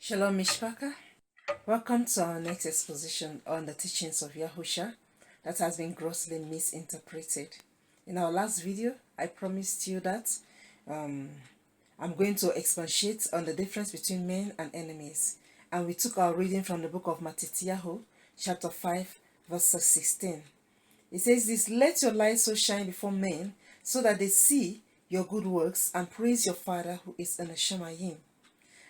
Shalom Mishpaka. Welcome to our next exposition on the teachings of YaHUsHa that has been grossly misinterpreted. In our last video, I promised you that I'm going to expatiate on the difference between men and enemies. And we took our reading from the book of Matityahu, chapter 5, verse 16. It says this, "Let your light so shine before men, so that they see your good works and praise your Father who is in the Shemayim."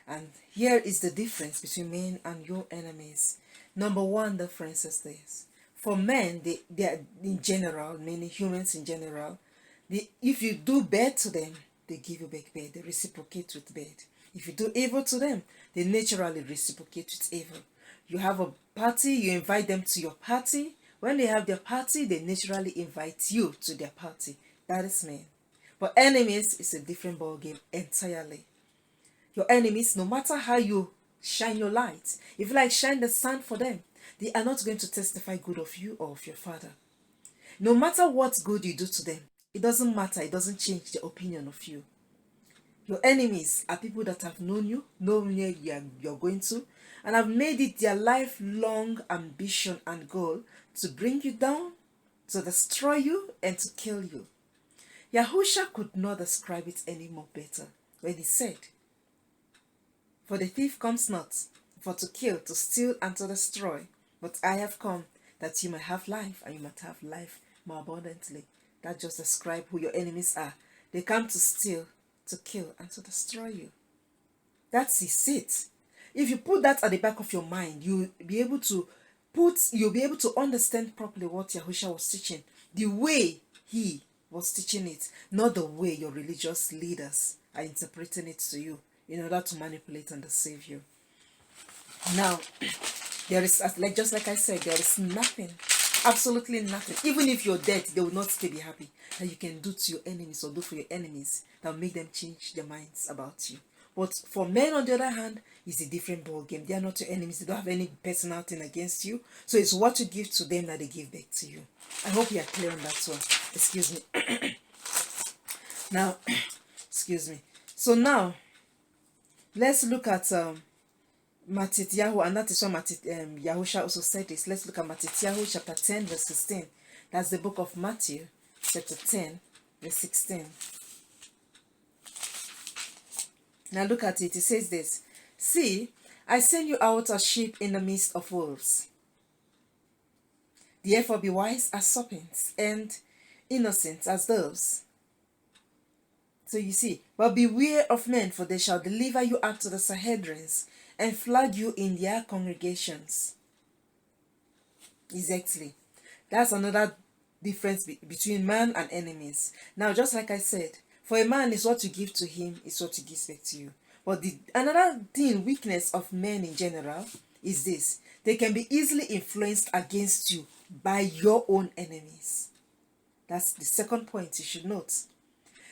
And here is the difference between men and your enemies. Number one difference is this. For men, they are in general, meaning humans in general, if you do bad to them, they give you back bad. They reciprocate with bad. If you do evil to them, they naturally reciprocate with evil. You have a party, you invite them to your party. When they have their party, they naturally invite you to their party. That is men. But enemies is a different ballgame entirely. Your enemies, no matter how you shine your light, if you like shine the sun for them, they are not going to testify good of you or of your Father. No matter what good you do to them, it doesn't matter, it doesn't change their opinion of you. Your enemies are people that have known you, know where you're going to, and have made it their lifelong ambition and goal to bring you down, to destroy you, and to kill you. YaHUsHa could not describe it any more better when he said, "For the thief comes not, for to kill, to steal, and to destroy. But I have come, that you might have life, and you might have life more abundantly." That just describes who your enemies are. They come to steal, to kill, and to destroy you. That's it. If you put that at the back of your mind, you'll be able to understand properly what YaHUsHa was teaching, the way he was teaching it, not the way your religious leaders are interpreting it to you in order to manipulate and deceive you. Now, there is, just like I said, there is nothing, absolutely nothing, even if you're dead, they will not still be happy, that you can do to your enemies or do for your enemies that will make them change their minds about you. But for men, on the other hand, it's a different ball game. They are not your enemies. They don't have any personal thing against you. So it's what you give to them that they give back to you. I hope you are clear on that one. Excuse me. Now, excuse me. So now, let's look at Matityahu, and that is what YaHUsHa also said this. Let's look at Matityahu chapter 10, verse 16. That's the book of Matthew, chapter 10, verse 16. Now look at it. It says this, "See, I send you out as sheep in the midst of wolves. Therefore be wise as serpents and innocent as doves." So you see, "But beware of men, for they shall deliver you up to the Sanhedrins and flog you in their congregations." Exactly. That's another difference between man and enemies. Now, just like I said, for a man, is what you give to him, is what he gives back to you. But another thing, weakness of men in general, is this. They can be easily influenced against you by your own enemies. That's the second point you should note.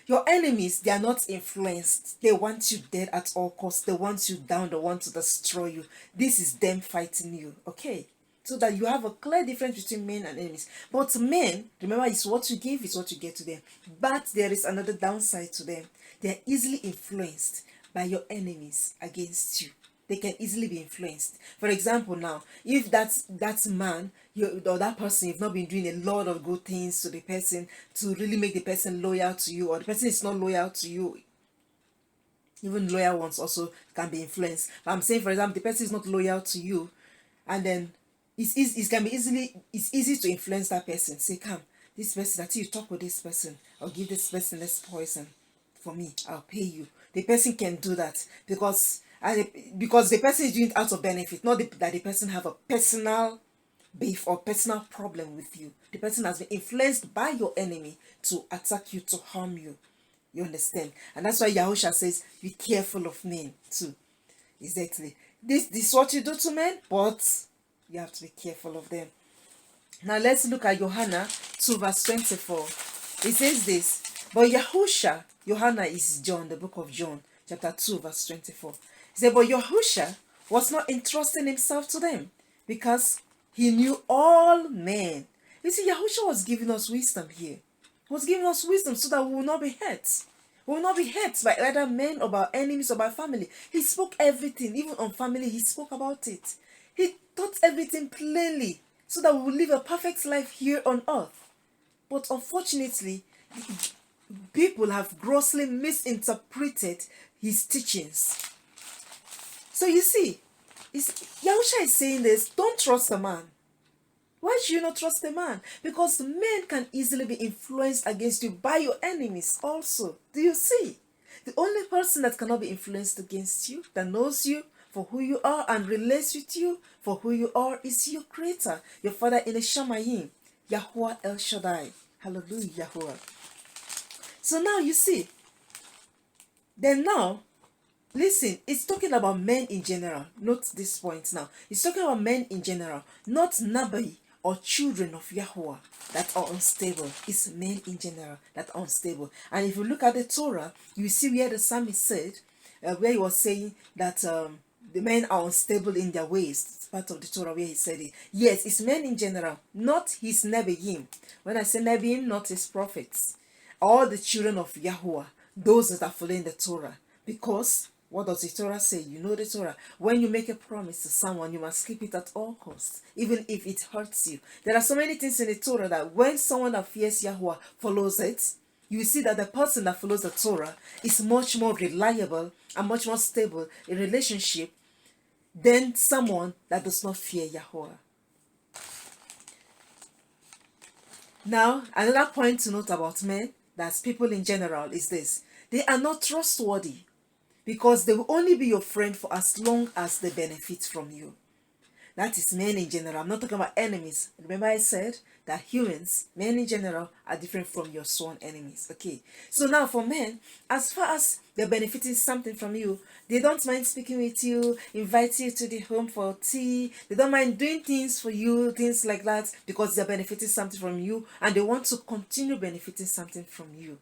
Your enemies, they are not influenced. They want you dead at all costs. They want you down. They want to destroy you. This is them fighting you. Okay? So that you have a clear difference between men and enemies. But men, remember, it's what you give, it's what you get to them. But there is another downside to them. They are easily influenced by your enemies against you. They can easily be influenced. For example, now, if that man, or that person, you've not been doing a lot of good things to the person to really make the person loyal to you, or the person is not loyal to you, even loyal ones also can be influenced. But I'm saying, for example, the person is not loyal to you, and then it's easy to influence that person. Say, "Come, this person, that you talk with this person, or give this person this poison for me, I'll pay you." The person can do that because the person is doing it out of benefit, not that the person have a personal beef or personal problem with you. The person has been influenced by your enemy to attack you, to harm you. You understand? And that's why YaHUsHa says, be careful of men too. Exactly. This is what you do to men, but you have to be careful of them. Now let's look at YaHUsHa 2, verse 24. It says this, "But YaHUsHa," YaHUsHa is John, the book of John, chapter 2, verse 24. He said, "But YaHUsHa was not entrusting himself to them, because he knew all men." You see, YaHUsHa was giving us wisdom here. He was giving us wisdom so that we will not be hurt. We will not be hurt by either men or by enemies or by family. He spoke everything, even on family, he spoke about it. He taught everything plainly so that we will live a perfect life here on earth. But unfortunately, people have grossly misinterpreted his teachings. So you see, YaHUsHa is saying this, don't trust a man. Why should you not trust a man? Because men can easily be influenced against you by your enemies also. Do you see? The only person that cannot be influenced against you, that knows you for who you are and relates with you for who you are, is your creator, your father in the Shamayim, Yahuwah El Shaddai. Hallelujah, Yahuwah. So now you see, then now, listen, it's talking about men in general. Note this point now. It's talking about men in general, not Nabai or children of Yahuwah that are unstable. It's men in general that are unstable. And if you look at the Torah, you see where the psalmist said, where he was saying that the men are unstable in their ways. It's part of the Torah where he said it. Yes, it's men in general, not his Nebiim. When I say Nebiim, not his prophets. All the children of Yahuwah, those that are following the Torah. Because what does the Torah say? You know the Torah. When you make a promise to someone, you must keep it at all costs, even if it hurts you. There are so many things in the Torah that when someone that fears Yahuwah follows it, you see that the person that follows the Torah is much more reliable and much more stable in relationship than someone that does not fear Yahuwah. Now, another point to note about men, that's people in general, is this. They are not trustworthy because they will only be your friend for as long as they benefit from you. That is men in general. I'm not talking about enemies. Remember I said that humans, men in general, are different from your sworn enemies. Okay. So now for men, as far as they're benefiting something from you, they don't mind speaking with you, invite you to the home for tea. They don't mind doing things for you, things like that, because they're benefiting something from you and they want to continue benefiting something from you.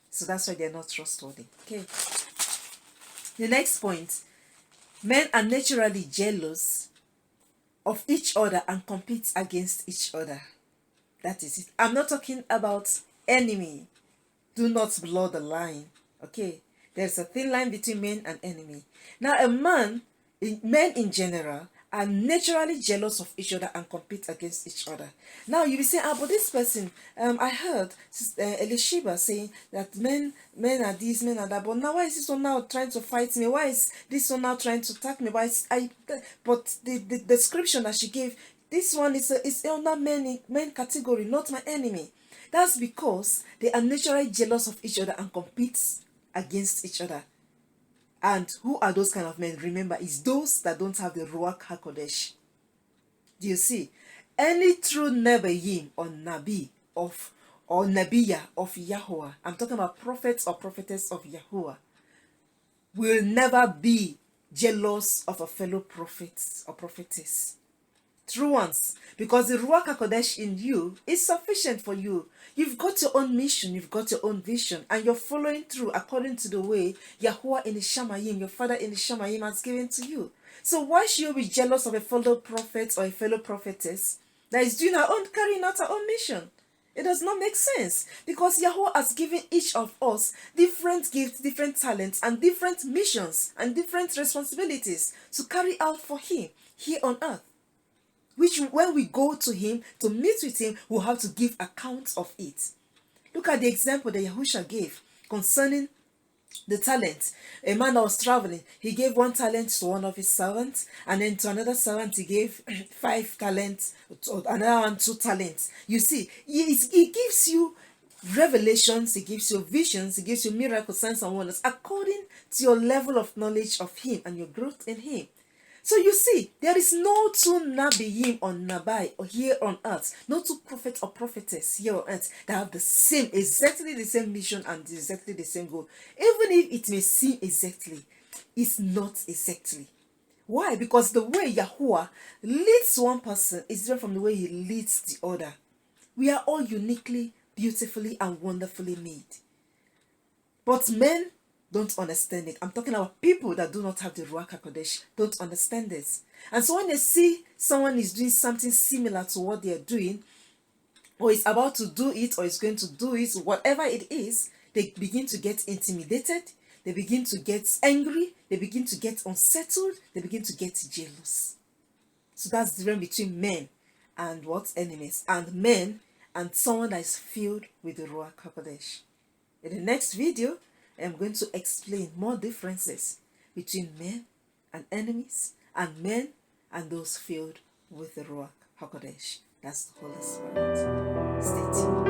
So that's why they're not trustworthy. Okay. The next point. Men are naturally jealous of each other and compete against each other. That is it. I'm not talking about enemy. Do not blur the line. Okay. There's a thin line between men and enemy. Now men in general are naturally jealous of each other and compete against each other. Now you will say, but this person, I heard Elisheba saying that men are this, men are that, but now why is this one now trying to fight me? Why is this one now trying to attack me? But the description that she gave, this one is under men category, not my enemy. That's because they are naturally jealous of each other and compete against each other. And who are those kind of men? Remember, it's those that don't have the Ruach HaKodesh. Do you see? Any true Nebiim or Nabi or Nabiya of Yahuwah, I'm talking about prophets or prophetess of Yahuwah, will never be jealous of a fellow prophet or prophetess. True ones. Because the Ruach HaKodesh in you is sufficient for you. You've got your own mission, you've got your own vision, and you're following through according to the way Yahuwah in the Shamayim, your father in the Shamayim, has given to you. So why should you be jealous of a fellow prophet or a fellow prophetess that is doing carrying out her own mission? It does not make sense, because Yahuwah has given each of us different gifts, different talents, and different missions and different responsibilities to carry out for Him here on earth. Which when we go to Him, to meet with Him, we'll have to give account of it. Look at the example that YaHUsHa gave concerning the talent. A man that was traveling, he gave 1 talent to one of his servants, and then to another servant he gave 5 talents, to another one 2 talents. You see, he gives you revelations, he gives you visions, he gives you miracles, signs and wonders according to your level of knowledge of Him and your growth in Him. So you see, there is no 2 Nabiim or Nabai or here on earth, no 2 prophets or prophetess here on earth that have exactly the same mission and exactly the same goal. Even if it may seem exactly, it's not exactly. Why? Because the way Yahuwah leads one person is different from the way He leads the other. We are all uniquely, beautifully, and wonderfully made. But men don't understand it. I'm talking about people that do not have the Ruach HaKodesh, don't understand this. And so when they see someone is doing something similar to what they are doing, or is about to do it, or is going to do it, whatever it is, they begin to get intimidated, they begin to get angry, they begin to get unsettled, they begin to get jealous. So that's the difference between men and what? Enemies. And men and someone that is filled with the Ruach HaKodesh. In the next video, I'm going to explain more differences between men and enemies, and men and those filled with the Ruach HaKodesh. That's the Holy Spirit. Stay tuned.